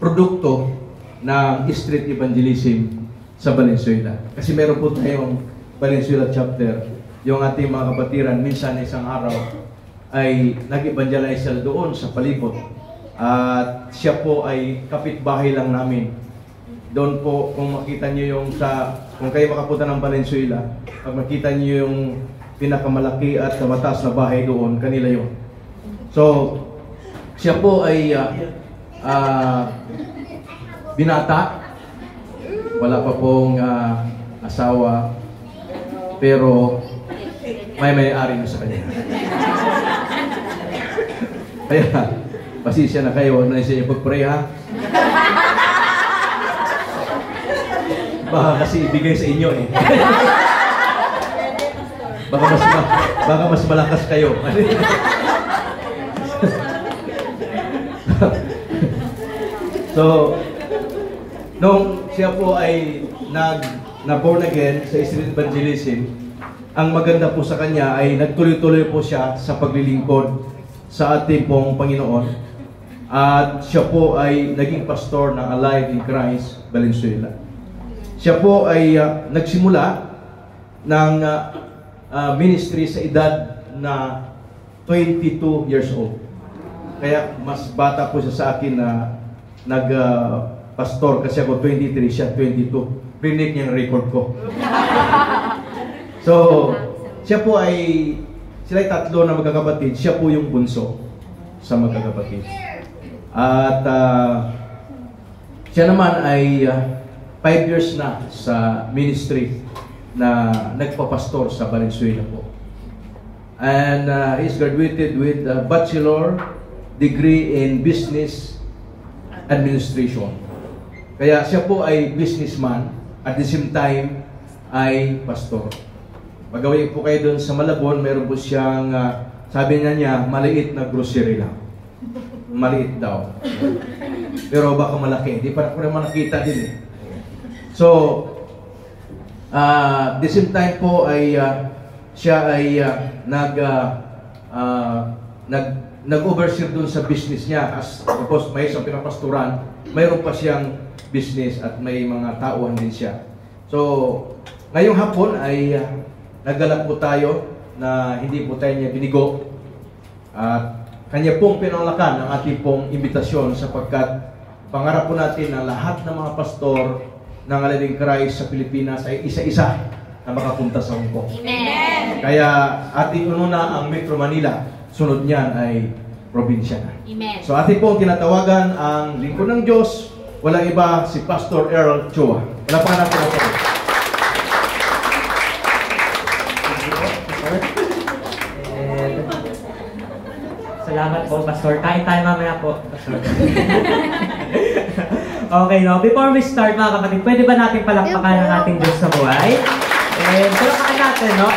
produkto ng street evangelism sa Valenzuela. Kasi meron po tayong Valenzuela chapter. Yung ating mga kapatiran, minsan isang araw ay nag-evangelize doon sa palibot. At siya po ay kapitbahay lang namin. Doon po, kung makita niyo yung kung kayo makapunta ng Valenzuela, pag makita niyo yung pinakamalaki at mataas na bahay doon, kanila yun. So, siya po ay binata. Wala pa pong asawa, pero may-ari na sa kanya. Kaya, pasisya na kayo, na siya ipag-pray, ha? Baka kasi ibigay sa inyo, eh. Baka mas malakas kayo. So, nung siya po ay na-born again sa street evangelism, ang maganda po sa kanya ay nagtuloy-tuloy po siya sa paglilingkod sa ating pong Panginoon. At siya po ay naging pastor ng Alive in Christ, Valenzuela. Siya po ay nagsimula ng ministry sa edad na 22 years old. Kaya mas bata po siya sa akin na pastor kasi ako 23, siya 22. Rinig niya ang record ko. So, siya po sila ay tatlo na magkakapatid. Siya po yung bunso sa magkakapatid. At siya naman ay 5 years na sa ministry na nagpapastor sa Valenzuela po. And he's graduated with a bachelor degree in business administration. Kaya siya po ay businessman at the same time ay pastor. Magawin po kayo doon sa Malabon, meron po siyang, sabi niya, maliit na grocery lang. Maliit daw. Pero baka malaki. Hindi pa ko naman nakita din eh. So, the same time po ay siya ay nag-oversee doon sa business niya. Tapos may isang pinapasturan, mayroon pa siyang business at may mga tauhan din siya. So, ngayong hapon ay naggalak po tayo na hindi po tayo niya binigo. At kanya pong pinanglakan ang ating pong imbitasyon sapagkat pangarap po natin na lahat ng mga pastor ng Alive in Christ sa Pilipinas ay isa-isa na makapunta sa Hong Kong. Amen. Kaya ating ununa ang Metro Manila, sunod niyan ay probinsya na. Amen. So ating pong tinatawagan ang lingkod ng Diyos, walang iba si Pastor Earl Chua. Wala pa natin ako. Salamat po, Pastor. Kain tayo mamaya po, Pastor. Okay, no? Before we start, mga kapatid, pwede ba natin palakpakan ang ating Diyos sa buhay? And palakpakan natin, no?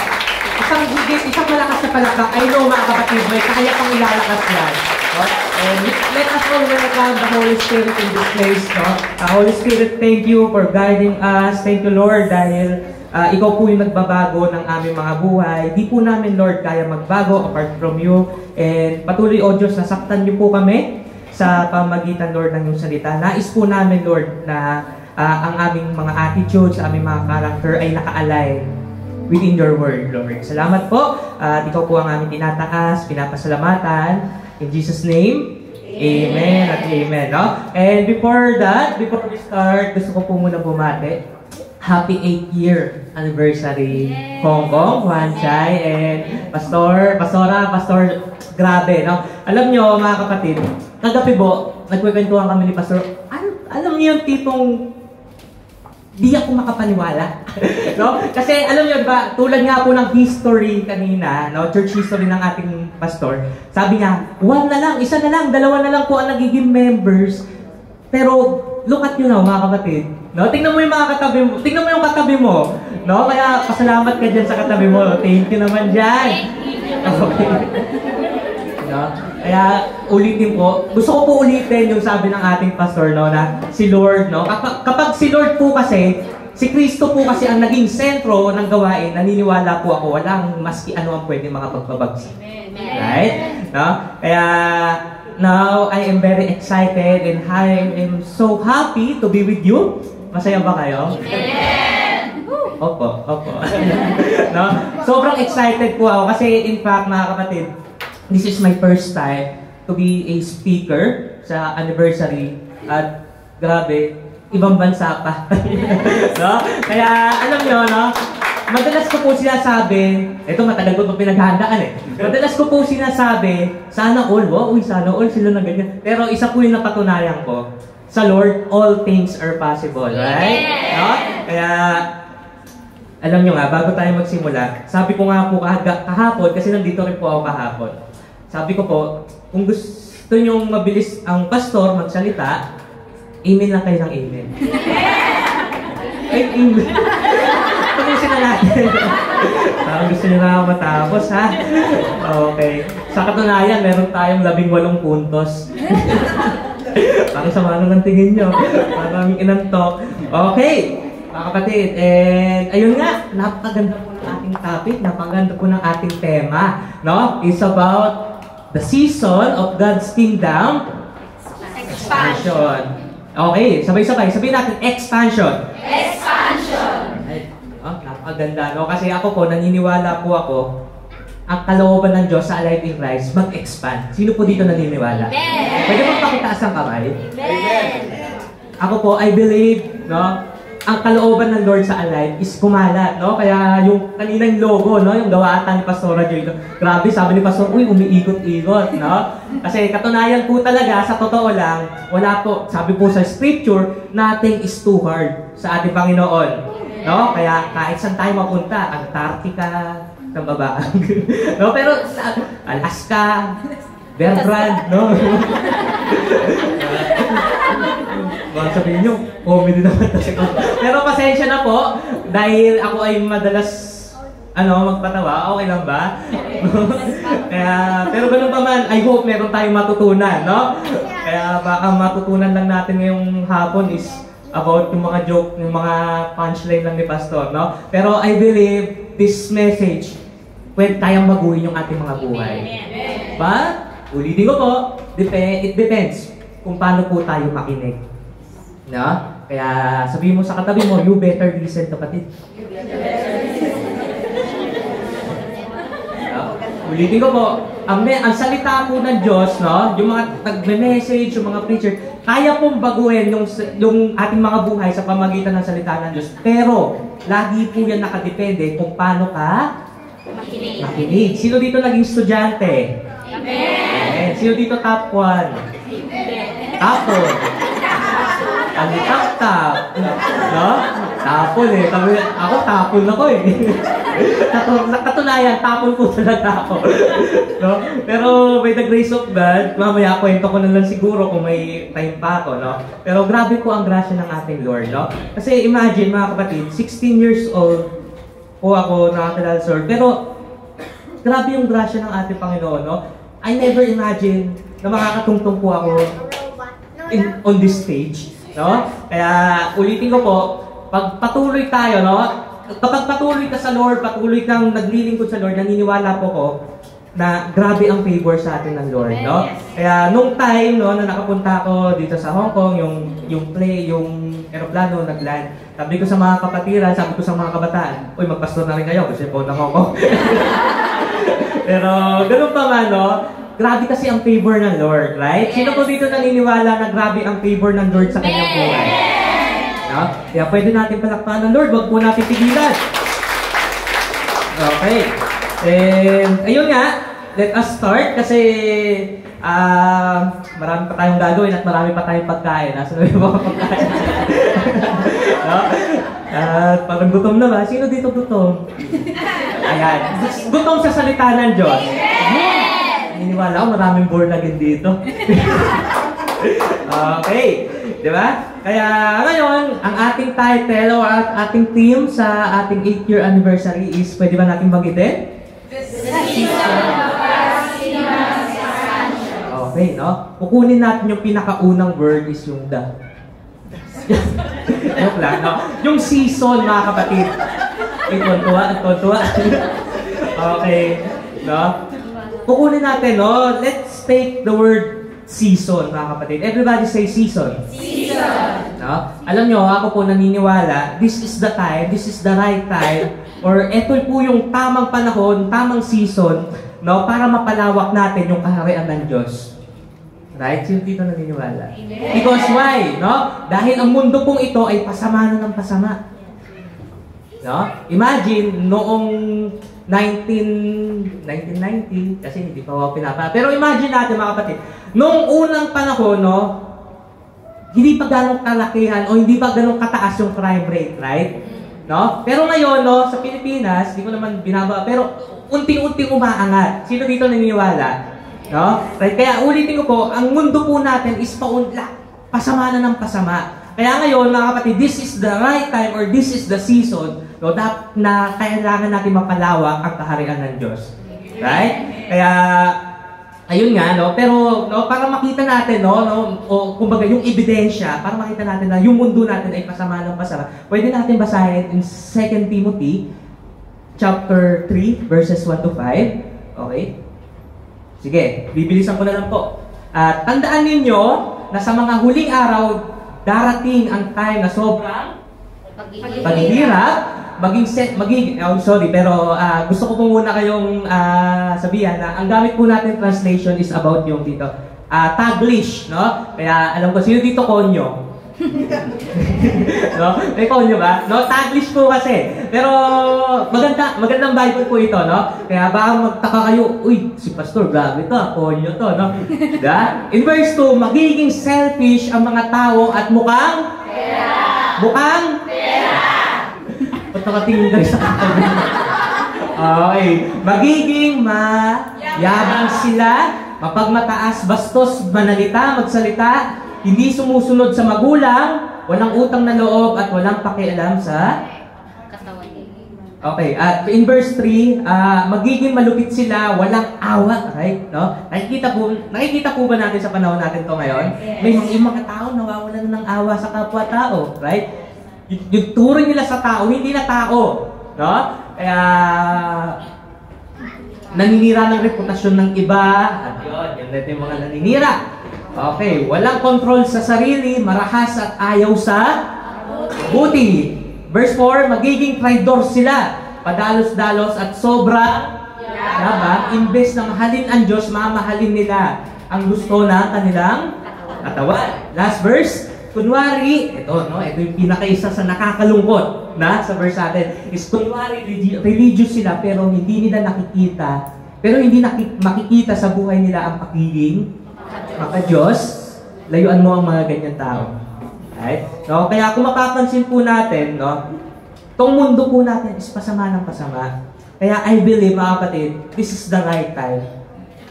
Isang malakas na palakpak. I know, mga kapatid, may kaya pang ilalakas yan. No? And let us all welcome the Holy Spirit in this place, no? Holy Spirit, thank you for guiding us. Thank you, Lord, dahil ikaw po yung nagbabago ng aming mga buhay. Di po namin, Lord, kaya magbago apart from you. And patuloy, O Diyos, nasaktan niyo po kami sa pamagitan, Lord, ng iyong salita. Nais po namin, Lord, na ang aming mga attitudes, aming mga character ay naka-align within your word, Lord. Salamat po. At ikaw po ang aming tinataas, pinapasalamatan. In Jesus' name, amen at amen. No? And before we start, gusto ko po muna bumati. Happy 8th year anniversary, Hong Kong, Juan Chai, and Pastor, grabe, no? Alam nyo, mga kapatid, kagabi po, nagkwentuhan kami ni Pastor, alam niyo yung tipong di ako makapaniwala. No? Kasi alam niyo ba, tulad nga po ng history kanina, no? Church history ng ating pastor, sabi niya, isa na lang, dalawa na lang po ang nagiging members. Pero look at you now, mga kapatid. No? Tingnan mo yung mga katabi mo. Tingnan mo yung katabi mo. No? Kaya pasalamat ka dyan sa katabi mo. Thank you naman dyan. Okay. No? Kaya ulitin po. Gusto ko po ulitin yung sabi ng ating pastor, no, na si Lord, no? Kapag si Lord po kasi, si Kristo po kasi ang naging sentro ng gawain, naniniwala po ako, walang maski ano ang pwede makapagpabagsak. Right? No? Kaya now I am very excited and I am so happy to be with you. Masaya ba kayo? Amen! Opo. No? Sobrang excited po ako kasi in fact, mga kapatid, this is my first time to be a speaker sa anniversary at grabe, ibang bansa pa. No? Kaya alam nyo, no? Madalas ko po sinasabi, ito matagal ko itong pinaghandaan eh. Madalas ko po sinasabi, sana all, sana all sila na ganyan. Pero isa po yung napatunayan ko, sa Lord, all things are possible, right? No? Kaya, alam nyo nga, bago tayo magsimula, sabi ko nga po kahapon, kasi nandito rin po ako kahapon. Sabi ko po, kung gusto nyong mabilis ang pastor magsalita, amen lang kayo ng amen. Ay, amen. Tapusin na natin. Parang gusto nyo na matapos, ha? Okay. Sa katunayan, meron tayong 18 puntos. Parang sama nung tingin nyo. Parang inantok. Okay, mga kapatid. And ayun nga, napakaganda po ng ating topic, napakaganda po ng ating tema. No? It's about the season of God's Kingdom Expansion. Okay, sabay-sabay. Sabihin natin, expansion. Expansion! Oh, napakaganda, no? Kasi ako po, naniniwala po ako, ang kalooban ng Diyos sa Alive in Christ, mag-expand. Sino po dito naniniwala? Amen! Pwede mo pakitaas ang kamay? Amen! Ako po, I believe, no? Ang kalooban ng Lord sa Alive is kumalat, no? Kaya yung kaninang logo, no? Yung gawaatan ni Pastora Joy, no? Grabe, sabi ni Pastor, uy, umiikot-ikot, no? Kasi katunayan po talaga, sa totoo lang, wala po, sabi po sa scripture, nothing is too hard sa ating Panginoon. No? Kaya kahit saan tayo mapunta, Antarctica, ng babaang. No? Pero Alaska, Bertrand, no? Baka sabihin nyo, comedy naman kasi ko. Pero pasensya na po, dahil ako ay madalas magpatawa, okay lang ba? Kaya, pero ganun pa man, I hope meron tayong matutunan, no? Kaya baka matutunan lang natin ngayong hapon is about yung mga joke, yung mga punchline lang ni Pastor, no? Pero I believe this message, pwede tayong baguhin yung ating mga buhay. But, ulitin ko po, it depends kung paano po tayo makinig. No? Kaya sabihin mo sa katabi mo, you better listen, kapatid. Ulitin ko po, ang salita po ng Diyos, no? Yung mga nagme-message, yung mga preacher, kaya pong baguhin yung ating mga buhay sa pamagitan ng salita ng Diyos. Pero, lagi po yan nakadepende kung paano ka makinig. Sino dito naging estudyante? Amen! Sino dito top 1? Tapon. Tap. No? Tapon eh. Ako tapon ako eh. Katunayan, tapon po talaga ako. No? Pero by the grace of God, mamaya kwento ko na lang siguro kung may time pa ako. No? Pero grabe po ang grasya ng ating Lord. No? Kasi imagine mga kapatid, 16 years old po ako nakakilala sa Lord. Pero grabe yung grasya ng ating Panginoon. No? I never imagine na makakatungtong po ako on this stage. No? Kaya ulitin ko po, pag patuloy tayo, no? Kapag patuloy ka sa Lord, patuloy kang naglilingkod sa Lord, naniniwala po ko na grabe ang favor sa atin ng Lord, no? Kaya nung time, no, na nakapunta ako dito sa Hong Kong, yung aeroplano nagland. Sabi ko sa mga kapatiran, sabi ko sa mga kabataan, uy, magpastor na rin kayo kasi po na Hong Kong. Pero ganun pa man, no? Grabe kasi ang favor ng Lord, right? Sino po dito naniniwala na grabe ang favor ng Lord sa kanyang buhay? No? Kaya pwede natin palakpakan ng Lord, wag po natin pigilan. Okay. And ayun nga, let us start kasi marami pa tayong gagawin at marami pa tayong pagkain. Nasa namin mga pagkain. No? At parang gutom na ba? Sino dito gutom? Ayan. Gutom sa salita ng Diyos. Naniniwala ko maraming born again dito. Okay. Diba? Kaya ngayon, ang ating title o ating theme sa ating 8th-year anniversary is, pwede ba natin bagitin? Okay, no? Kukunin natin yung pinakaunang word is yung the. Joke lang, no? Yung season, mga kapatid. Tuwa. Okay, no? Kukunin natin, no? Let's take the word season, mga kapatid. Everybody say season. Season. No? Alam nyo, ako po naniniwala, this is the time, this is the right time, or ito po yung tamang panahon, tamang season, no, para mapalawak natin yung kaharian ng Diyos. Right? Sino dito naniniwala? Amen. Because why? No? Dahil ang mundo pong ito ay pasama na ng pasama. No? Imagine, noong 1990, kasi hindi pa ako pinapa. Pero imagine natin mga kapatid, noong unang panahon, no, hindi pa ganong kalakihan o hindi pa ganong kataas yung crime rate, right? No? Pero ngayon, no, sa Pilipinas, hindi ko naman binaba, pero unting-unting umaangat. Sino dito naniniwala? No? Right? Kaya ulitin ko po, ang mundo po natin is paunlak. Pasama na ng pasama. Kaya ngayon, mga kapatid, this is the right time or this is the season, no, na kailangan natin mapalawak ang kaharian ng Diyos. Right? Kaya, ayun nga, no, pero no, para makita natin, no, o kumbaga yung ebidensya, para makita natin na yung mundo natin ay pasama ng pasama, pwede natin basahin in 2 Timothy chapter 3, verses 1 to 5. Okay? Sige, bibilisan ko na lang po. At tandaan ninyo na sa mga huling araw, darating ang time na sobrang paghihirap, gusto ko po muna kayong sabihan na ang gamit po natin translation is about yung dito, Taglish, no? Kaya alam ko, sino dito konyo? No? May konyo ba? No? Taglish po kasi. Pero magandang Bible po ito, no? Kaya baka magtaka kayo, uy, si Pastor, grabe to, konyo to, no? Da? In verse 2, magiging selfish ang mga tao at mukhang pera. Mukhang pera. Ba't nakatingin ka sa katabi? Okay. Magiging mayabang sila, mapagmataas, bastos, magsalita, hindi sumusunod sa magulang, walang utang na loob at walang pakialam sa katawan. Okay, at in verse 3, magiging malupit sila, walang awa, right? No? Nakikita po ba natin sa panahon natin to ngayon? May mga tao nawawalan ng awa sa kapwa-tao, right? Yung turing nila sa tao, hindi na tao, no? Kaya naninira ng reputasyon ng iba, at yun yung mga naninira. Okay, walang control sa sarili, marahas at ayaw sa buti. Verse 4, magiging traidor sila, padalos-dalos at sobra yabang. Imbes na mahalin ang Diyos, mamahalin nila ang gusto ng kanilang katawan. Last verse, kunwari, ito yung pinakaisa sa nakakalungkot na sa verse natin, is kunwari religious sila pero hindi nila nakikita, makikita sa buhay nila ang pagiging maka-Diyos. Layuan mo ang mga ganyan tao. Right? No? Kaya kung mapapansin po natin, no, itong mundo po natin is pasama ng pasama. Kaya I believe, mga kapatid, this is the right time.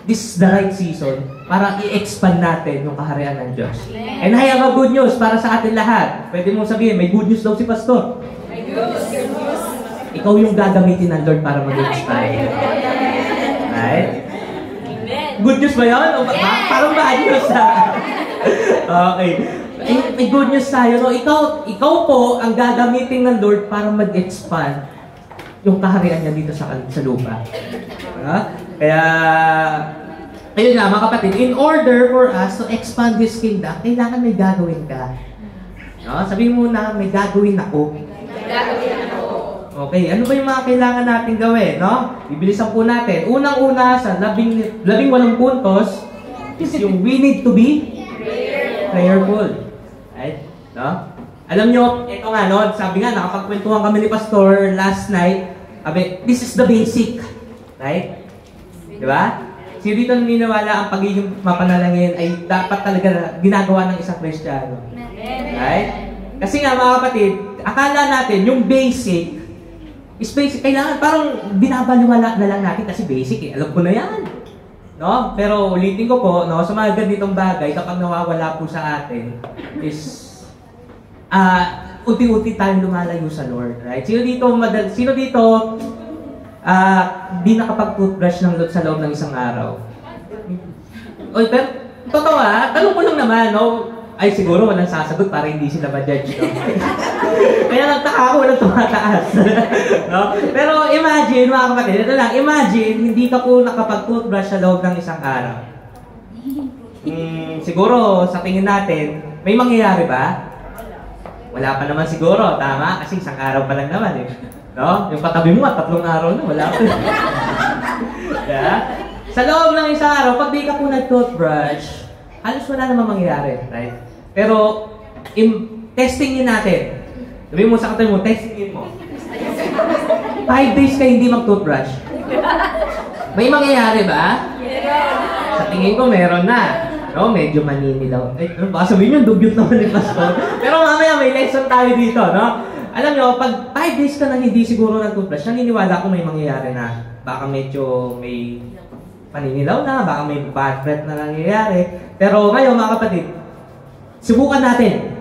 This is the right season para i-expand natin yung kaharian ng Diyos. And I have a good news para sa atin lahat. Pwede mong sabihin, may good news daw si Pastor. May good news. Ikaw yung gagamitin ng Lord para mag-expand. Right? Good news ba yun? O parang bad news ha? Okay. May good news tayo. No? Ikaw po ang gagamitin ng Lord para mag-expand yung kaharian niya dito sa lupa. Kaya, ayun nga mga kapatid, in order for us to expand His kingdom, kailangan may gagawin ka. No? Sabihin mo na, may gagawin ako. May gagawin ako. Okay, ano ba yung mga kailangan natin gawin, no? Bibilisan po natin. Unang-una sa 18 puntos is yung we need to be prayerful. Right? No? Alam nyo, ito nga, no? Sabi nga, nakapagkwentuhan kami ni Pastor last night. Sabi, this is the basic. Right? Diba? Sino dito naniniwala ang pagiging mapanalangin ay dapat talaga ginagawa ng isang Kristiyano? Right? Kasi nga, mga kapatid, akala natin yung basic is basic. Kailangan, parang binabaliwala na lang natin kasi basic eh. Alam ko na yan. No? Pero ulitin ko po, no, sa mga ganitong bagay, kapag nawawala po sa atin, is unti-unti tayong lumalayo sa Lord. Right? Sino dito di nakapag-toothbrush sa loob ng isang araw? Oy, pero totoo tanong ko lang naman, no? Ay, siguro walang sasagot para hindi sila ma-judge, no? Kaya nagtaka ako, walang tumataas. No? Pero imagine, mga kapatid, ito lang, imagine, hindi ka po nakapag-toothbrush sa loob ng isang araw. siguro sa tingin natin, may mangyayari ba? Wala pa naman siguro, tama? Kasi isang araw pa lang naman eh. No? Yung katabi mo, 3 araw na, wala pa. Yeah? Sa loob ng isang araw, pag di ka po nag-toothbrush, halos wala naman mangyayari, right? Pero, testingin natin. Sabihin mo sa katabi mo, testingin mo. 5 days ka hindi mag-toothbrush. May mangyayari ba? Sa tingin ko, meron na. No, medyo maninilaw. Baka sabihin nyo, dugyot naman ni Pastor. Pero mamaya may lesson tayo dito, no? Alam nyo, pag 5 days ka na hindi siguro nag-toothbrush, naniniwala ko may mangyayari na. Baka medyo may paninilaw na, baka may bad breath na nangyayari. Pero ngayon, mga kapatid, subukan natin.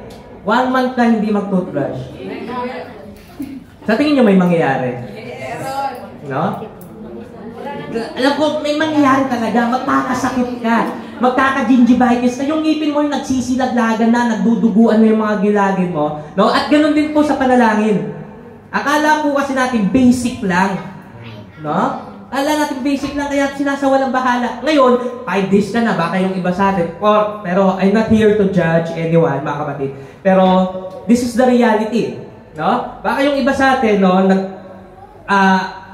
1 month ka hindi mag-toothbrush. Sa tingin nyo may mangyayari? No? Alam ko, may mangyayari talaga. Magkakasakit ka. Magkaka-gingivitis na. Yung ngipin mo yung nagsisilaglagan na, nagduduguan na yung mga gilagin mo. No? At ganun din po sa panalangin. Akala po kasi natin basic lang. No? Akala natin basic lang, kaya sinasawalang bahala. Ngayon, 5 days ka na, baka yung iba sa atin. Pero I'm not here to judge anyone, mga kapatid. Pero this is the reality. No? Baka yung iba sa atin, no,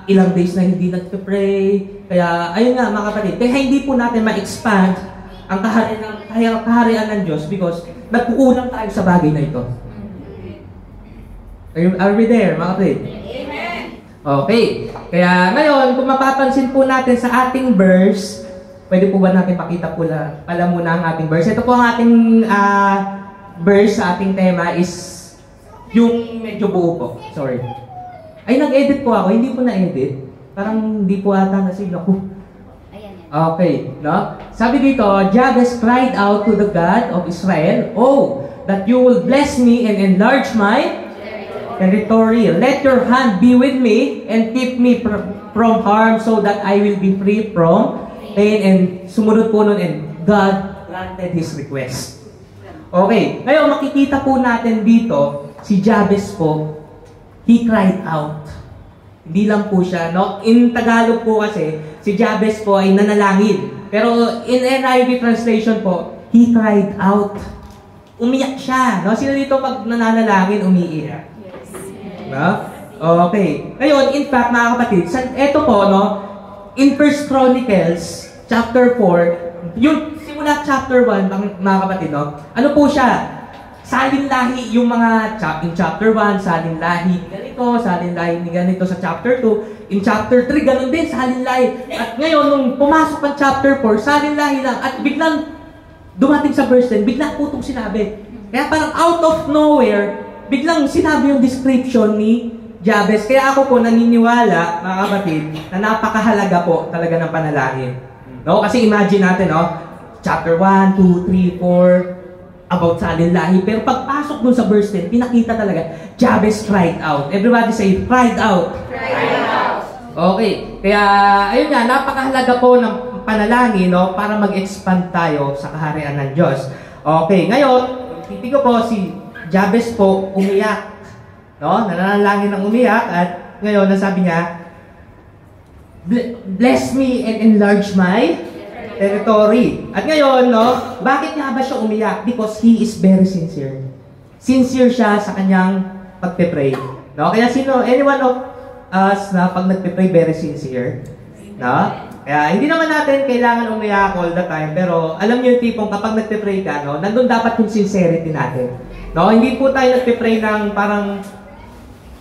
ilang days na hindi nagpe-pray. Kaya, ayun nga mga kapatid, kaya hindi po natin ma-expand ang kaharian ng Diyos because nagkukulang tayo sa bagay na ito. Are we there, mga kapatid? Amen. Okay. Kaya ngayon, kung mapapansin po natin sa ating verse, pwede po ba natin pakita po pala muna ang ating verse? Ito po ang ating verse sa ating tema is yung medyo buo po. Sorry. Ay, nag-edit po ako. Hindi po na-edit. Parang hindi po ata nasave ako. Okay, no? Sabi dito, Jabez cried out to the God of Israel, "Oh, that you will bless me and enlarge my territory. Let your hand be with me and keep me from harm so that I will be free from pain." And sumunod po nun, and God granted his request. Okay, ngayon makikita po natin dito, si Jabez po, he cried out. Hindi lang po siya, no? In Tagalog po kasi, si Jabez po ay nanalangin. Pero in NIV translation po, he cried out. Umiyak siya, no? Sino dito pag nananalangin, umiiyak? Yes. No? Okay. Ngayon, in fact, mga kapatid, eto po, no? In 1 Chronicles, chapter 4, yung simula chapter 1, mga kapatid, no? Ano po siya? Salin-lahi yung mga, in chapter 1, salin-lahi ni ganito, salin-lahi ni ganito sa chapter 2, in chapter 3, ganun din, salin-lahi. At ngayon, nung pumasok ang chapter 4, salin-lahi lang, at biglang dumating sa verse 10, biglang putong sinabi. Kaya parang out of nowhere, biglang sinabi yung description ni Jabez. Kaya ako po naniniwala, mga kapatid, na napakahalaga po talaga ng panalangin. No? Kasi imagine natin, no? Chapter 1, 2, 3, 4, about salin-lahi. Pero pagpasok dun sa verse 10, pinakita talaga, Jabez cried out. Everybody say, cried out. Cried out. Okay. Kaya, ayun nga, napakahalaga po ng panalangin, no, para mag-expand tayo sa kaharian ng Diyos. Okay. Ngayon, titignan po si Jabez po umiyak. No? Nananalangin ng umiyak at ngayon, nasabi niya, bless me and enlarge my territory. At ngayon, no, bakit nga ba siya umiyak? Because he is very sincere. Sincere siya sa kanyang pagpe-pray. No? Kaya anyone of us na pag nagpe-pray, very sincere? No? Kaya hindi naman natin kailangan umiyak all the time, pero alam niyo yung tipong kapag nagpe-pray ka, no, nandun dapat yung sincerity natin. No? Hindi po tayo nagpe-pray ng parang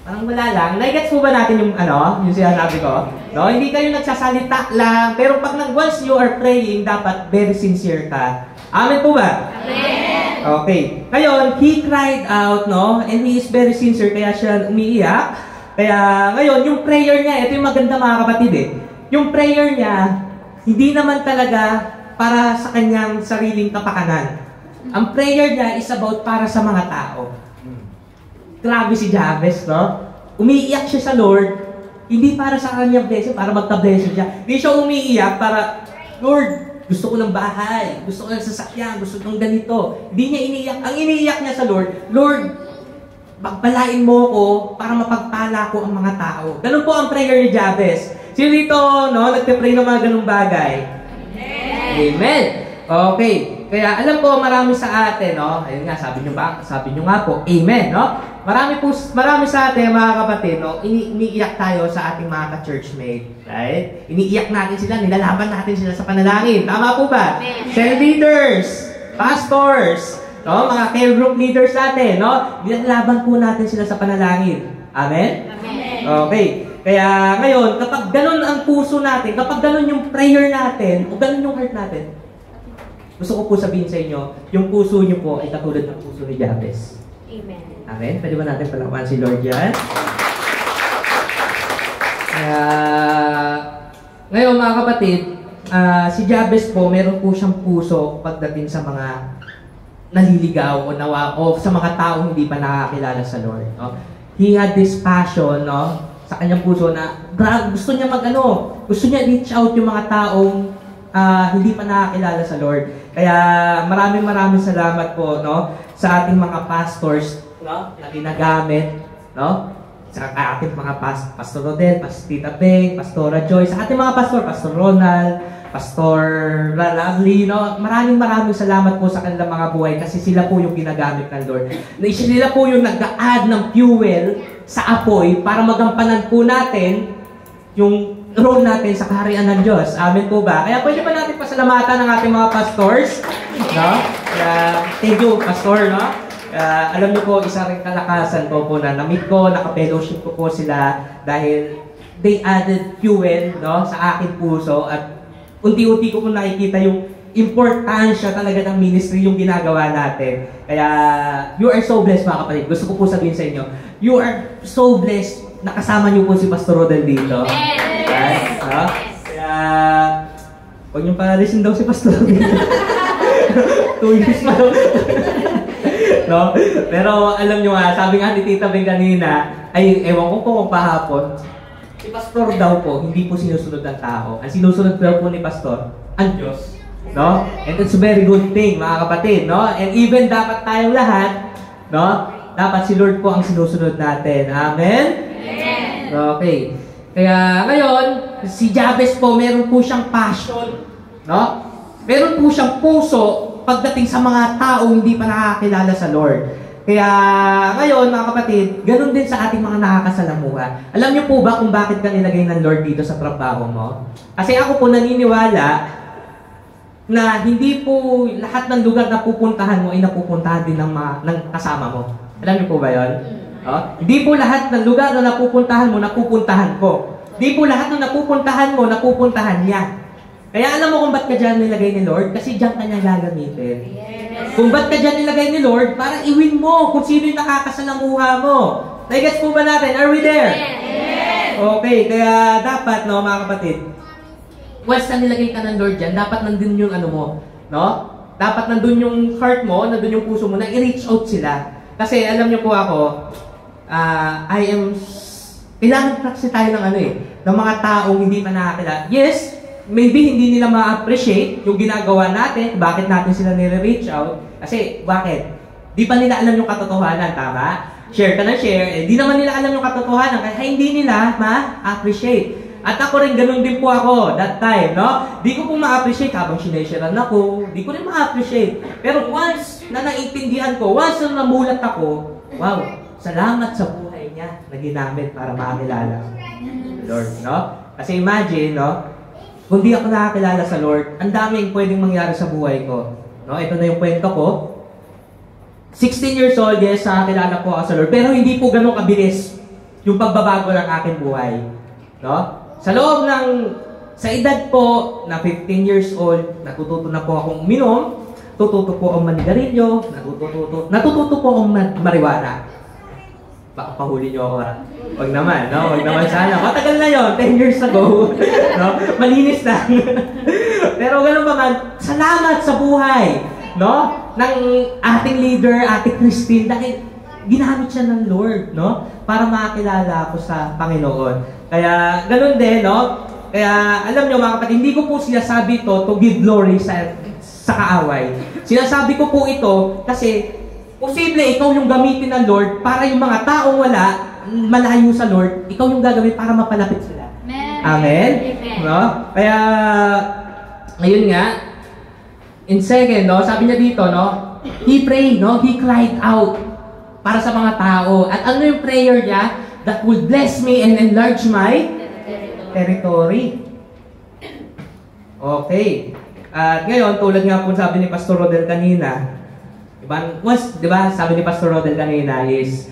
wala lang. Naigets po ba natin yung yung sinasabi ko? No? Hindi kayo nagsasalita lang. Pero pag once you are praying, dapat very sincere ka. Amen po ba? Amen! Okay. Ngayon, he cried out, no? And he is very sincere, kaya siya umiiyak. Kaya ngayon, yung prayer niya, ito yung maganda mga kapatid eh. Yung prayer niya, hindi naman talaga para sa kanyang sariling kapakanan. Ang prayer niya is about para sa mga tao. Grabe si Jabez, no? Umiiyak siya sa Lord, hindi para sa kanyang blessing, para magka-blessing siya. Hindi siya umiiyak para, Lord, gusto ko ng bahay, gusto ko ng sasakyan, gusto ko ng ganito. Hindi niya iniiyak. Ang iniiyak niya sa Lord, Lord, pagpalain mo ko para mapagpala ko ang mga tao. Ganun po ang prayer ni Jabez. Sino dito, no, nagpe-pray ng mga ganung bagay? Amen! Amen! Okay. kaya alam ko marami sa atin, no? Ayun nga, sabi nyo nga po, amen, no? Marami sa atin, mga kapatid, no? Iniiyak tayo sa ating mga ka-churchmate, right? Iniiyak natin sila, nilalaban natin sila sa panalangin. Tama po ba? Cell leaders, pastors, no? Mga care group leaders natin, no? Nilalaban po natin sila sa panalangin. Amen? Amen. Okay. Kaya ngayon, kapag ganun ang puso natin, kapag ganun yung prayer natin, o ganun yung heart natin, gusto ko po sabihin sa inyo, yung puso nyo po ay katulad ng puso ni Jabez. Amen. Amen? Pwede ba natin palakpan si Lord yan? Kaya, ngayon mga kapatid, si Jabez po, meron po siyang puso pagdating sa mga naliligaw o sa mga taong hindi pa nakakilala sa Lord. No? He had this passion, no? Sa kanyang puso na gusto niya gusto niya reach out yung mga taong hindi pa nakakilala sa Lord. Kaya maraming salamat po, no, sa ating mga pastors, no, na ginagamit, no, sa ating mga Pastor Rodel, Pastor Tita Beng, Pastora Joy, sa ating mga pastor, Pastor Ronald, Pastor Lovely, no, maraming salamat po sa kanilang mga buhay kasi sila po yung ginagamit ng Lord. Sila po yung nag-a-add ng fuel sa apoy para magampanan po natin yung role natin sa kaharian ng Diyos. Amen po ba? Kaya pwede ba natin pasalamatan ng ating mga pastors? No? Kaya, thank you, pastor, no? Alam niyo po, isa rin kalakasan ko po na na-meet ko, naka-fellowship ko po sila dahil they added fuel, no, sa aking puso at unti-unti ko po nakikita yung importansya talaga ng ministry yung ginagawa natin. Kaya, you are so blessed mga kapatid. Gusto ko po sabihin sa inyo, you are so blessed na kasama niyo po si Pastor Rodel dito. Yes. No? Kaya, huwag niyong paalisin daw si Pastor Rodel. 2 years pa daw. No? Pero alam niyo nga, sabi nga ni Tita Beng kanina, ay ewan ko kung pahapon, si Pastor daw po, hindi po sinusunod ng tao. Ang sinusunod daw po ni Pastor, ang Diyos. No? And it's a very good thing, mga kapatid, no? And even dapat tayong lahat, no? Dapat si Lord po ang sinusunod natin. Amen? Amen. Okay. Kaya ngayon, si Jabez po, meron po siyang passion, no? Meron po siyang puso pagdating sa mga taong hindi pa nakakilala sa Lord. Kaya ngayon, mga kapatid, ganun din sa ating mga nakakasalamuha. Alam niyo po ba kung bakit ka nilagay ng Lord dito sa trabaho mo? Kasi ako po naniniwala na hindi po lahat ng lugar na pupuntahan mo ay napupuntahan din ng kasama mo. Alam niyo po ba yun? Hindi po lahat ng lugar na napupuntahan mo, napupuntahan ko. Hindi po lahat ng napupuntahan mo, napupuntahan niya. Kaya alam mo kung ba't ka dyan nilagay ni Lord? Kasi dyan ka niya gagamitin. Yes. Kung ba't ka dyan nilagay ni Lord, para iwin mo kung sino yung nakakasalamuha mo. Nagets po ba natin? Are we there? Yes. Okay, kaya dapat, no, mga kapatid, once na nilagay ka ng Lord dyan, dapat nandun yung ano mo, no? Dapat nandun yung heart mo, nandun yung puso mo, na i-reach out sila. Kasi alam niyo po ako, kailangan kasi tayo ng ng mga taong hindi pa nakakilala. Yes, maybe hindi nila ma-appreciate yung ginagawa natin, bakit natin sila nire-reach out. Kasi, bakit? Di pa nila alam yung katotohanan, tama? Share ka na share, di naman nila alam yung katotohanan, kaya hindi nila ma-appreciate. At ako rin, ganun din po ako, that time, no? Di ko po ma-appreciate habang sinasharean ako, di ko rin ma-appreciate. Pero once na naintindihan ko, once na namulat ako, wow, salamat sa buhay niya na ginamit para makakilala Lord, no? Kasi imagine, no? Kung di ako nakakilala sa Lord, ang daming pwedeng mangyari sa buhay ko. No? Ito na yung kwento ko. 16 years old, yes, nakakilala po ako sa Lord. Pero hindi po ganun kabilis yung pagbabago ng aking buhay. No? Sa loob sa edad po na 15 years old, natututo na po akong uminom, natututo po akong manigarilyo, natututo po akong marijuana. Baka pahuli niyo ako, ha? Wag naman, no? Wag naman sana. Matagal na yon, 10 years ago. No? Malinis na. Pero ganun pa man, salamat sa buhay, no? Ng ating leader, Ate Christine, dahil ginamit siya ng Lord, no? Para makakilala ako sa Panginoon. Kaya, ganun din, no? Kaya, alam niyo mga kapatid, hindi ko po sinasabi ito to give glory sa kaaway. Sinasabi ko po ito kasi posible ikaw yung gamitin ng Lord para yung mga taong malayo sa Lord, ikaw yung gagawin para mapalapit sila. Amen. Amen? Amen. No? Kaya, ngayon nga, in second, no, sabi niya dito, no, he prayed, no, he cried out para sa mga tao. At ano yung prayer niya? That will bless me and enlarge my territory. Okay. At ngayon, tulad nga po sabi ni Pastor Rodel kanina, diba, sabi ni Pastor Rodel kanina is,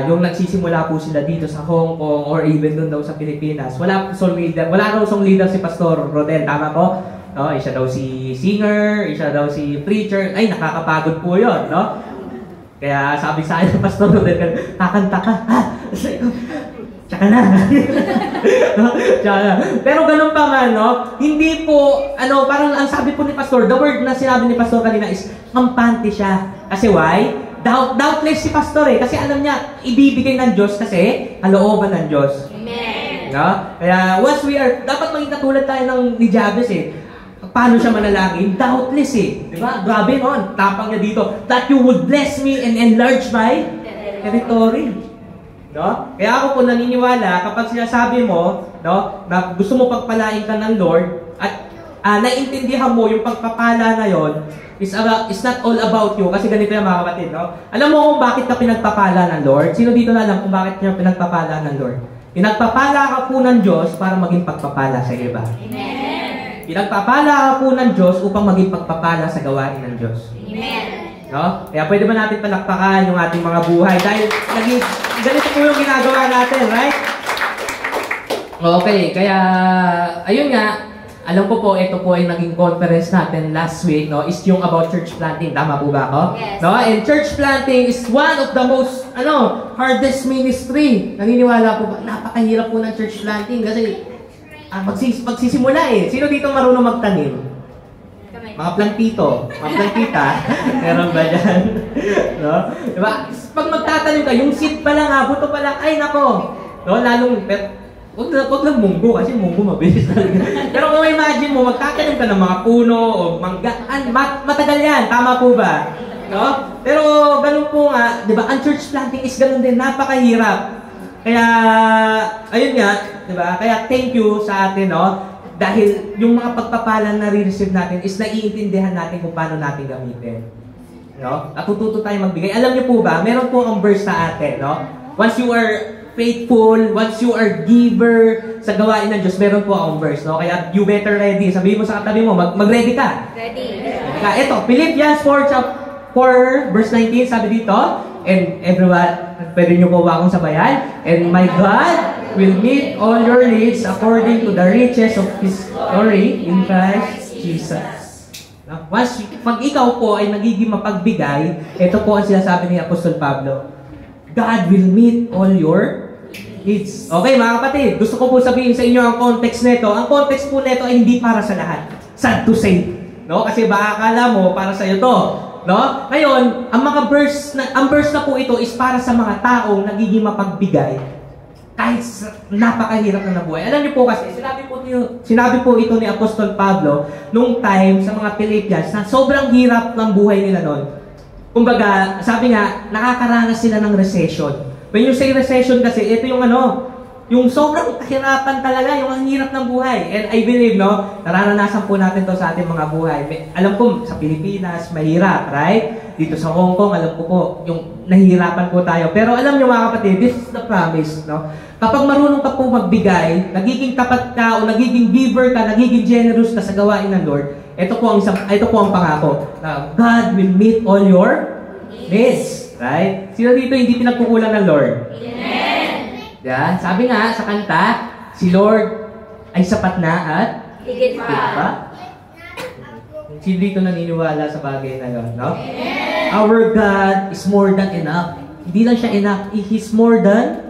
yung nagsisimula po sila dito sa Hong Kong or even doon daw sa Pilipinas, wala raw song leader si Pastor Rodel, tama po? No, isa daw si singer, isa daw si preacher, ay nakakapagod po yun, no? Kaya sabi sa akin, Pastor Rodel, kakanta ka, ha? Tsaka na. Pero ganun pa man, no? Hindi po, parang ang sabi po ni Pastor, the word na sinabi ni Pastor kanina is, kampante siya. Kasi why? Doubtless si Pastor kasi alam niya, ibibigay ng Diyos kasi kalooban ng Diyos. Amen. No? Kaya once we are, dapat maging katulad tayo ng ni Jabez Paano siya manalangin? Doubtless Diba? Grabe no? Tapang niya dito, that you would bless me and enlarge my territory. No? Kaya ako po naniniwala, kapag sinasabi mo, no, na gusto mo pagpalain ka ng Lord, at naiintindihan mo yung pagpapala na yon, it's not all about you. Kasi ganito yung mga kapatid, no? Alam mo kung bakit ka pinagpapala ng Lord? Sino dito na alam kung bakit niya pinagpapala ng Lord? Pinagpapala ka po ng Diyos para maging pagpapala sa iba. Amen. Pinagpapala ka po ng Diyos upang maging pagpapala sa gawain ng Diyos. Amen. No? Kaya pwede ba natin palakpakan yung ating mga buhay? Dahil ganito po yung ginagawa natin, right? Okay, kaya ayun nga, alam ko po, ito po ay naging conference natin last week, no? Is yung about church planting. Tama po ba ako? Yes. No? And church planting is one of the most, hardest ministry. Naniniwala po ba? Napakahirap po ng church planting kasi magsisimula Sino dito marunong magtanim? Mga plantito, mga plantita. Meron ba dyan? No? Diba? Pag magtatanim ka, yung seed pa lang, buto pa lang, ay nako. No? Lalong, Huwag lang munggo kasi munggo mabilis talaga. Pero kung imagine mo, magtatanim ka ng mga puno o mangga, matagal yan. Tama po ba? No? Pero ganun po nga, di ba? Ang church planting is ganun din, napakahirap. Kaya, ayun nga, di ba? Kaya thank you sa atin, no? Dahil yung mga pagpapalang na re-receive natin is naiintindihan natin kung paano natin gamitin. No? Natututo tayo magbigay. Alam niyo po ba, meron po ang verse sa atin, no? Once you are faithful, once you are giver sa gawain ng Diyos, meron po akong verse, no? Kaya you better ready. Sabihin mo sa katabi mo, mag-ready ka. Ready. Ito, Philippians 4 verse 19, sabi dito, and everyone, pwede nyo po ba akong sabayan? And my God will meet all your needs according to the riches of His glory in Christ Jesus. No? Pag ikaw po ay nagiging mapagbigay, ito po ang sinasabi ni Apostol Pablo, God will meet all your needs. Okay mga kapatid, gusto ko po sabihin sa inyo ang context nito. Ang context po nito ay hindi para sa lahat. Sad to say. No? Kasi baka akala mo para sa iyo to. No? Ngayon, ang verse na po ito is para sa mga taong nagiging mapagbigay kahit napakahirap na nabuhay. Alam niyo po kasi, sinabi po ito ni Apostol Pablo nung time sa mga Philippians na sobrang hirap ng buhay nila noon. Kumbaga, sabi nga, nakakaranas sila ng recession. When you say recession kasi, ito yung yung sobrang kahirapan talaga, yung ang hirap ng buhay. And I believe, no, nararanasan po natin to sa ating mga buhay. Alam ko, sa Pilipinas, mahirap, right? Dito sa Hong Kong, alam ko po, yung nahihirapan po tayo. Pero alam niyo mga kapatid, this is the promise, no? Kapag marunong ka po magbigay, nagiging tapat ka, o nagiging giver ka, nagiging generous ka sa gawain ng Lord, ito po ang pangako. God will meet all your needs. Right? Sino dito hindi pinagkukulang ng Lord? Amen. Yeah? Sabi nga sa kanta, si Lord ay sapat na at Higit pa. Sino dito naniniwala sa bagay na yun? No? Amen. Our God is more than enough. Hindi lang siya enough, He's more than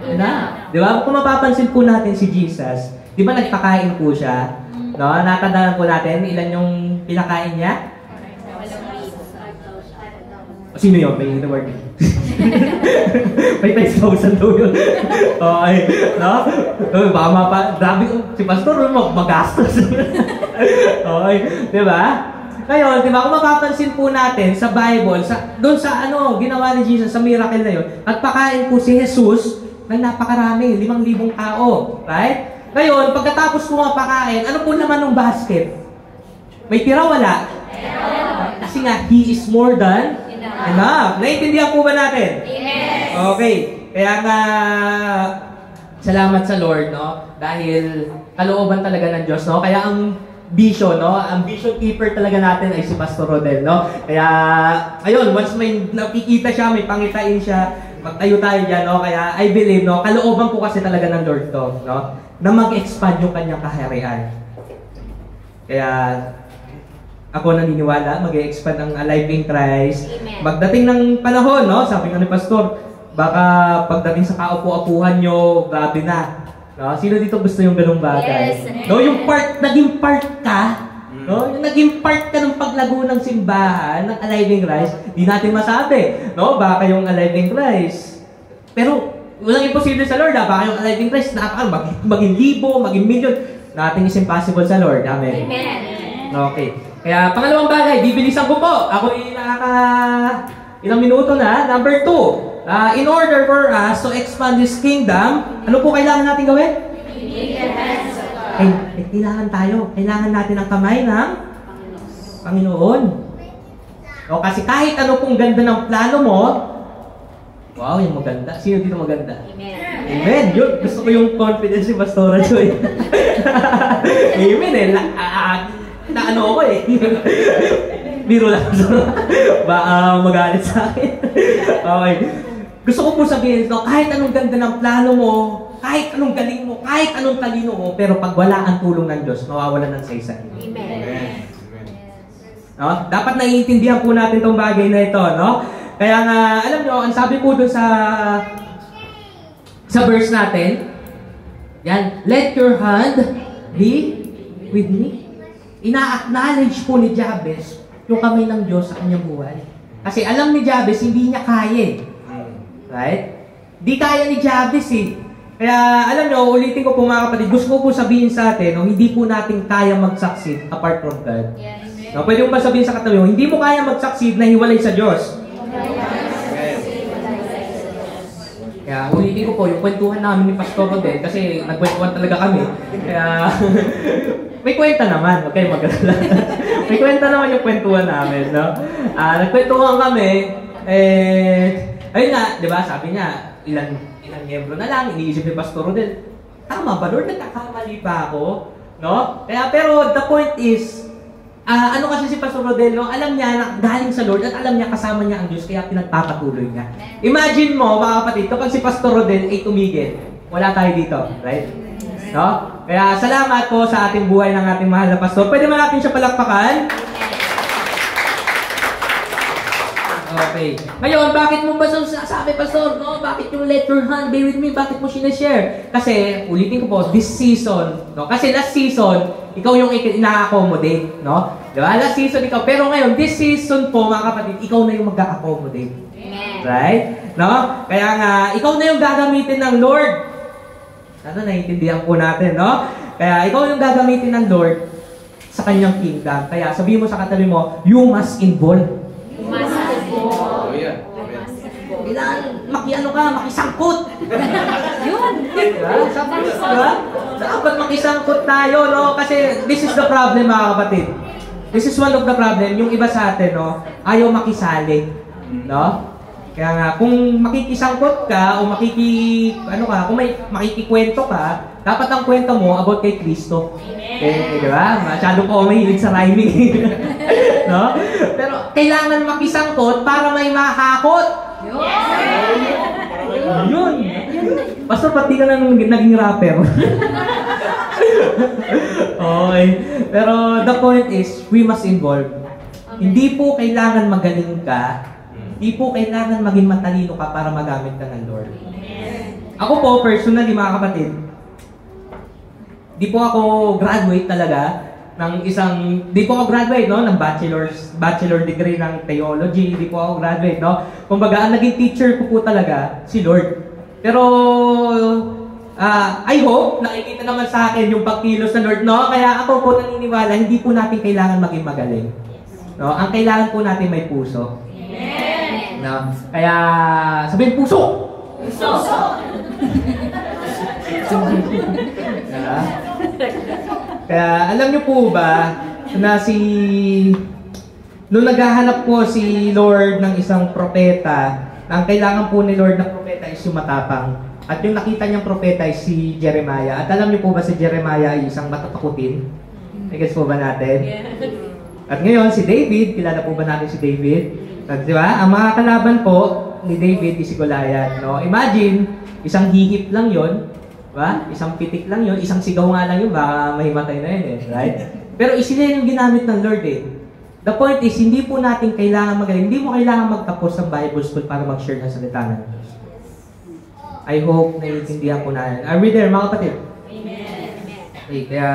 enough. Di ba? Kung mapapansin po natin si Jesus, di ba nagpakain po siya? No? Natandaan po natin ilan yung pinakain niya? Sino yun? May reward. May 10,000 daw yun. Okay. No? Baka grabe, si Pastor, magastos. Okay. Diba? Ngayon, diba, kung mapapansin po natin sa Bible, doon sa ginawa ni Jesus sa miracle na yun, nagpakain po si Jesus ng napakarami, 5,000 tao. Right? Ngayon, pagkatapos po mapakain, ano po naman ng basket? May tira, wala? Kasi nga, He is more than enough. Naiintindihan po ba natin? Yes. Okay. Kaya nga, salamat sa Lord, no? Dahil kalooban talaga ng Diyos, no? Kaya ang vision, no? Ang vision keeper talaga natin ay si Pastor Rodel, no? Kaya, ayun, once may nakikita siya, may pangitain siya, magtayo tayo dyan, no? Kaya, I believe, no? Kalooban po kasi talaga ng Lord to, no? Na mag-expand yung kanyang kaharian. Kaya, ako naniniwala, mag-expand ang Alive in Christ. Amen. Magdating ng panahon, no? Sabi nga ni Pastor, baka pagdating sa kaupo-apuhan nyo, grabe na. No? Sino dito gusto yung ganung bagay? Yes. No, yung naging part ka, no? Yung naging part ka ng paglago ng simbahan, ng Alive in Christ, di natin masabi, no? Baka yung Alive in Christ. Pero, walang imposible sa Lord, ha? Baka yung Alive in Christ, maging libo, maging million, nothing is impossible sa Lord. Amen. Amen. Okay. Kaya, pangalawang bagay, bibilisan ko po. Ako ay ilang minuto na. Number 2. In order for us to expand His kingdom, ano po kailangan natin gawin? Kailangan tayo. Kailangan natin ang kamay ng Panginoon. O kasi kahit ano pong ganda ng plano mo, wow, yung maganda. Sino dito maganda? Amen. Amen. Yun, gusto ko yung confidence ni Pastora Joy. Amen eh. Ano ako eh. Biro lang. Baka magalit sa akin. Okay. Gusto ko po sabihin, no, kahit anong ganda ng plano mo, kahit anong galing mo, kahit anong talino mo, pero pag wala ang tulong ng Diyos, mawawalan ng saysay. Amen. No? Dapat naiintindihan po natin itong bagay na ito, no? Kaya nga, alam nyo, ang sabi po doon sa verse natin, yan, let your hand be with me. Ina-acknowledge po ni Jabez yung kamay ng Diyos sa kanyang buhay. Kasi alam ni Jabez, hindi niya kaya. Right? Di kaya ni Jabez eh. Kaya alam nyo, ulitin ko po mga kapatid, gusto ko po sabihin sa atin, no, hindi po natin kaya mag-succeed apart from God. Yes. No, pwede mo ba sabihin sa katabi mo, hindi mo kaya mag-succeed na hiwalay sa Diyos. Kaya ulitin ko po, yung kwentuhan namin ni Pastor Rodel, kasi nagkwentuhan talaga kami. Kaya may kwenta naman, okay, mag-alala. May kwenta naman yung kwentuhan namin, no? Nagkwentuhan kami, ayun nga, di ba, sabi niya, ilang miyembro na lang, iniisip ni Pastor Rodel, tama ba, Lord, nagkakamali pa ako? No? Kaya, pero the point is, ano kasi si Pastor Rodel, no? Alam niya na galing sa Lord at alam niya kasama niya ang Diyos, kaya pinagpapatuloy niya. Imagine mo, mga kapatid, kapag si Pastor Rodel ay tumigil, wala tayo dito, right? No? Kaya salamat po sa ating buhay ng ating mahal na pastor. Pwede ba natin siya palakpakan? Okay. Ngayon, bakit mo ba sabi, Pastor, no? Bakit yung let your hand be with me? Bakit mo sinashare? Kasi, ulitin ko po, this season, no? Kasi last season, ikaw yung ina-accommodate, no? Diba? Last season ikaw. Pero ngayon, this season po, mga kapatid, ikaw na yung mag-accommodate. Right? No? Kaya nga, ikaw na yung gagamitin ng Lord. Sana naiintindihan po natin, no? Kaya ikaw yung gagamitin ng Lord sa kanyang kingdom. Kaya sabihin mo sa katabi mo, you must involve. Oh, yeah. Kailangan makisangkot. Yun. Diba? Dapat makisangkot tayo, no? Kasi this is the problem, mga kapatid. This is one of the problem. Yung iba sa atin, no? Ayaw makisali. No? Kaya nga, kung makikisangkot ka, o kung may makikikwento ka, dapat ang kwento mo about kay Kristo. Di ba? Masyado po mahilig sa rhyming. No? Pero kailangan makisangkot para may makakot. Yun. Pastor, pati ka na naging rapper. Okay. Pero the point is, we must involve. Hindi po kailangan magaling ka. Hindi po kailangan maging matalino ka para magamit ka ng Lord. Ako po, personally, mga kapatid, di po ako graduate talaga ng di po ako graduate, no, ng bachelor degree ng theology, di po ako graduate, no. Kumbaga, ang naging teacher ko po talaga, si Lord. Pero, I hope, nakikita naman sa akin yung pagkilos ng Lord, no. Kaya ako po naniniwala, hindi po natin kailangan maging magaling. No? Ang kailangan po natin may puso. No? Kaya, sabihin puso! Puso! Kaya, alam niyo po ba na si nung naghahanap po si Lord ng isang propeta, ang kailangan po ni Lord na propeta is yung matapang. At yung nakita niyang propeta ay si Jeremiah. At alam niyo po ba si Jeremiah ay isang matatakutin? I-guess po ba natin? At ngayon, si David, kilala po ba natin si David? At, di ba? Ang mga kalaban po ni David is si Goliath. No? Imagine, isang hihip lang yon, diba? Isang pitik lang yon, isang sigaw nga lang yun, baka mahimatay na yun eh. Right? Pero sila yung ginamit ng Lord eh. The point is, hindi po natin kailangan magaling. Hindi mo kailangan magtapos ng Bible School para mag-share ng salita ng Diyos. I hope naiintindihan po natin. Are we there, mga kapatid? Okay, kaya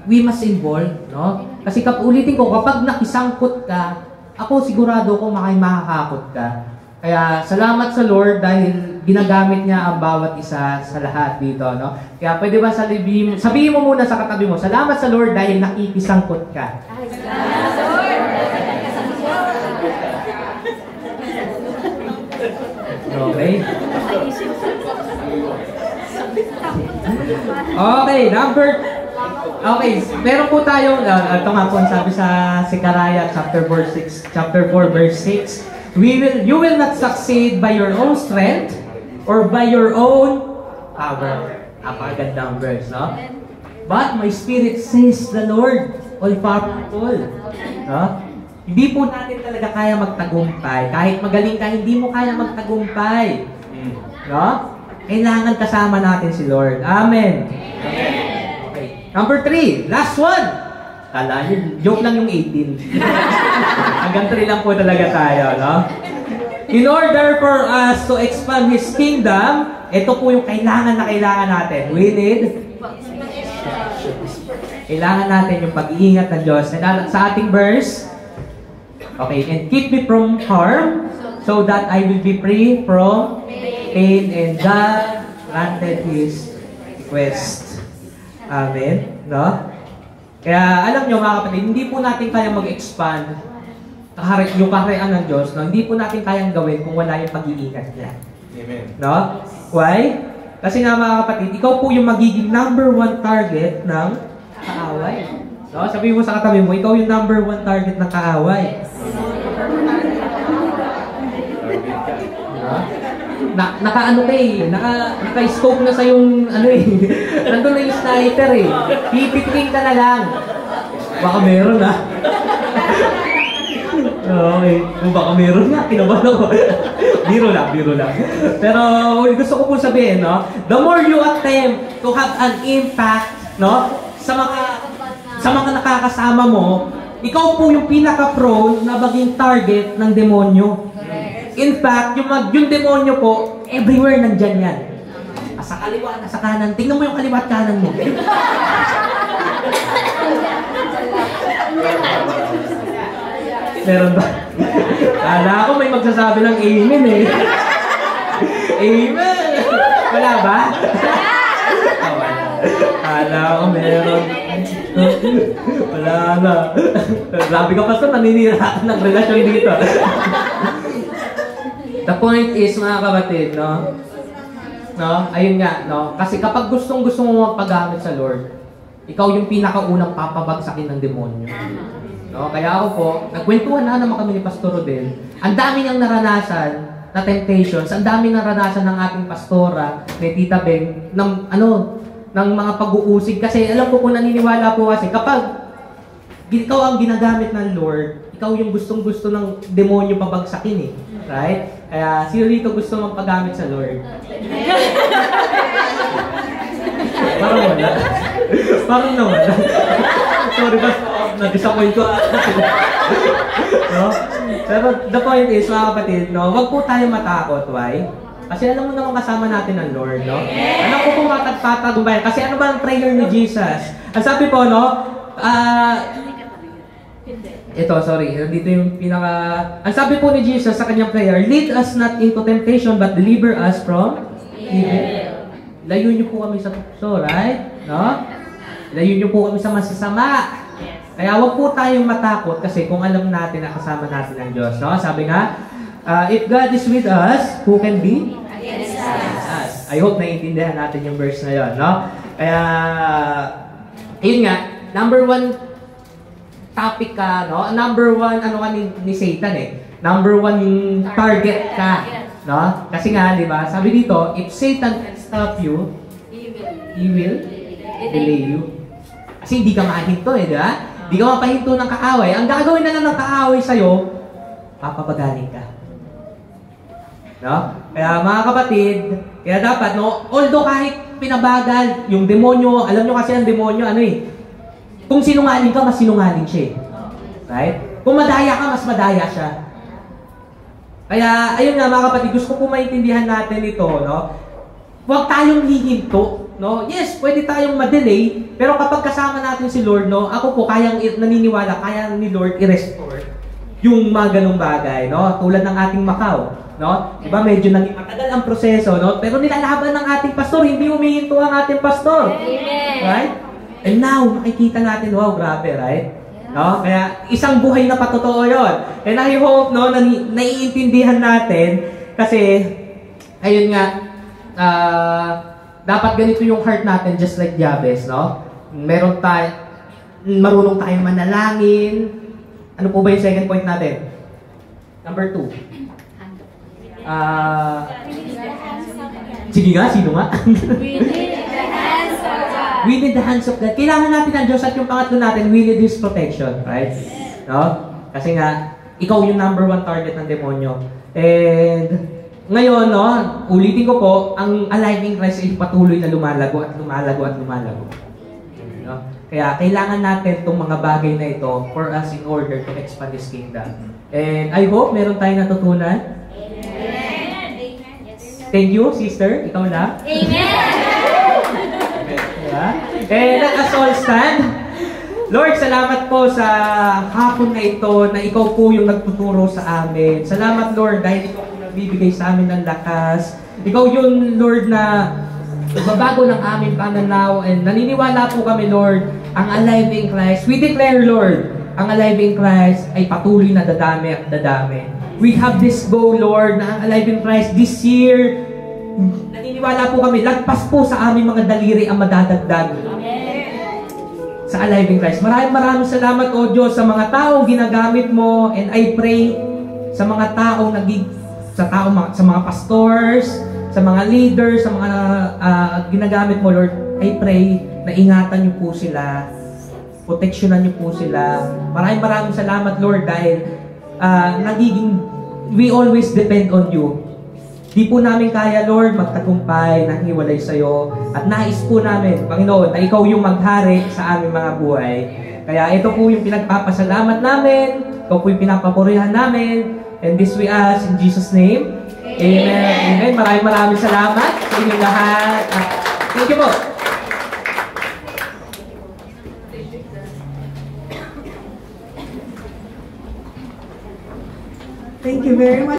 we must involve, no? Kasi ulitin ko, kapag nakisangkot ka, ako sigurado ko makakakot ka. Kaya salamat sa Lord dahil ginagamit niya ang bawat isa sa lahat dito, no? Kaya pwede ba sabihin mo muna sa katabi mo, salamat sa Lord dahil nakikisangkot ka. Okay? Okay, meron po tayong, ito nga po sabi sa Zechariah chapter 4 verse 6, you will not succeed by your own strength or by your own power. Napakagandang verse, no? But my spirit says the Lord, all powerful. No? Hindi po natin talaga kaya magtagumpay. Kahit magaling ka, hindi mo kaya magtagumpay. No? Kailangan kasama natin si Lord. Amen. Okay. Number 3, last one. Kala nyo, joke lang yung 18. Hanggang 3 lang po talaga tayo, no? In order for us to expand His kingdom, ito po yung kailangan natin. We need kailangan natin yung pag-iingat ng Diyos. Sa ating verse, okay, and keep me from harm so that I will be free from pain, and God granted His request. Amen? No? Kaya alam nyo mga kapatid, hindi po natin kaya mag-expand yung kaharian ng Diyos, no? Hindi po natin kayang gawin kung wala yung pag-iingat niya. Amen. No? Why? Kasi nga mga kapatid, ikaw po yung magiging number 1 target ng kaaway. No? Sabihin mo sa katabi mo, ikaw yung number 1 target ng kaaway. Naka-ano ka eh, naka-scope na sa yung, nandun na yung sniper eh. Pipitikin ka na lang. Baka meron ah. Okay, kung baka meron nga, kinabahan ako. Biro lang. Pero gusto ko po sabihin, no? The more you attempt to have an impact, no? Sa mga nakakasama mo, ikaw po yung pinaka-prone na maging target ng demonyo. In fact, yung demonyo po, everywhere nandyan yan. Sa kaliwa, sa kanan. Tingnan mo yung kaliwa at kanan mo. Meron ba? Kala ko may magsasabi ng amen eh. Amen! Wala ba? Oh, wala. Kala ko meron. Wala na. Grabe ka pa sa naninira ng relasyon dito. The point is, mga kapatid, no? Ayun nga, no? Kasi kapag gustong-gusto mo magpagamit sa Lord, ikaw yung pinakaunang papabagsakin ng demonyo. No? Kaya ako po, nagkwentuhan na naman kami ni Pastor Rodel. Ang dami niyang naranasan na temptations, ang dami naranasan ng ating pastora, ni Tita Beng, ng mga pag-uusig. Kasi alam ko kung naniniwala po kasi, kapag ikaw ang ginagamit ng Lord, ikaw yung gustong-gusto ng demonyo pabagsakin eh. Right? Kaya sino dito gusto magpagamit sa Lord? Parang wala. Parang nawala. Sorry ba? Na-disappoint ko. No? Pero the point is, mga kapatid, no, wag po tayo matakot. Why? Kasi alam mo naman kasama natin ang Lord, no? Alam ko kung matagpatagumpay. Kasi ano ba ang prayer ni Jesus? Ang sabi po, no? Dito yung pinaka... Ang sabi po ni Jesus sa kanyang prayer, lead us not into temptation, but deliver us from evil. Layo niyo po kami sa tukso, right? No? Layo niyo po kami sa masasama. Kaya wag po tayong matakot kasi kung alam natin na kasama natin ang Diyos. No? Sabi nga, if God is with us, who can be against us? I hope naiintindihan natin yung verse na yun. No? Kaya, ayun nga, number 1 topic ka, no? Number one, ano ka ni Satan eh. Number one target ka. No? Kasi nga, di ba, sabi dito, if Satan can stop you, he will delay you. Kasi hindi ka makahinto eh, di ba? Hindi ka mapahinto ng kaaway. Ang gagawin na lang ng kaaway sa'yo, papapagaling ka. No? Kaya mga kapatid, kaya dapat, no, although kahit pinabagal, yung demonyo, alam nyo kasi ang demonyo, ano eh, kung sinungaling ka, mas sinungaling siya eh. Right? Kung madaya ka, mas madaya siya. Kaya, ayun nga mga kapatid, gusto ko maintindihan natin ito, no? Huwag tayong hihinto, no? Yes, pwede tayong madelay, pero kapag kasama natin si Lord, no, ako po, naniniwala, kaya ni Lord i-restore yung mga ganung bagay, no? Tulad ng ating Macau, no? Diba, medyo naging matagal ang proseso, no? Pero nilalaban ng ating pastor, hindi humihinto ang ating pastor. Amen. Right? And now, makikita natin, wow, grabe, right? No? Kaya isang buhay na patotoo yun. And I hope, no, na naiintindihan natin kasi, ayun nga, dapat ganito yung heart natin just like Jabez, no? Marunong tayong manalangin. Ano po ba yung second point natin? Number 2. Sige nga, sino nga? We need the hands of God. Kailangan natin ang Diyos at yung pangatlo natin, we need His protection. Right? No? Kasi nga, ikaw yung number one target ng demonyo. And ngayon, no, ulitin ko po, ang alive in Christ ay patuloy na lumalago at lumalago at lumalago. No? Kaya kailangan natin itong mga bagay na ito for us in order to expand His kingdom. And I hope meron tayong natutunan. Amen. Thank you, sister. Ikaw na. Amen. And let us all stand. Lord, salamat po sa hapon na ito na ikaw po yung nagtuturo sa amin. Salamat, Lord, dahil ikaw po nagbibigay sa amin ng lakas. Ikaw yung, Lord, na nagbabago ng aming pananaw. And naniniwala po kami, Lord, ang alive in Christ. We declare, Lord, ang alive in Christ ay patuloy na dadami at dadami. We have this goal, Lord, na ang alive in Christ this year, naniniwala po kami, lagpas po sa aming mga daliri ang madadagdag. Sa alive in Christ. Maraming salamat, O Diyos, sa mga taong ginagamit mo, and I pray sa mga taong sa mga pastors, sa mga leaders, sa mga ginagamit mo, Lord. I pray na ingatan niyo po sila, proteksyonan niyo po sila. Maraming salamat, Lord, dahil we always depend on you. Di po namin kaya, Lord, magtagumpay, nahiwalay sa'yo. At nais po namin, Panginoon, na ikaw yung maghari sa aming mga buhay. Kaya ito po yung pinagpapasalamat namin, ito po yung pinapapurihan namin. And this we ask in Jesus' name. Amen. Amen. Maraming salamat sa inyong lahat. Thank you po. Thank you very much.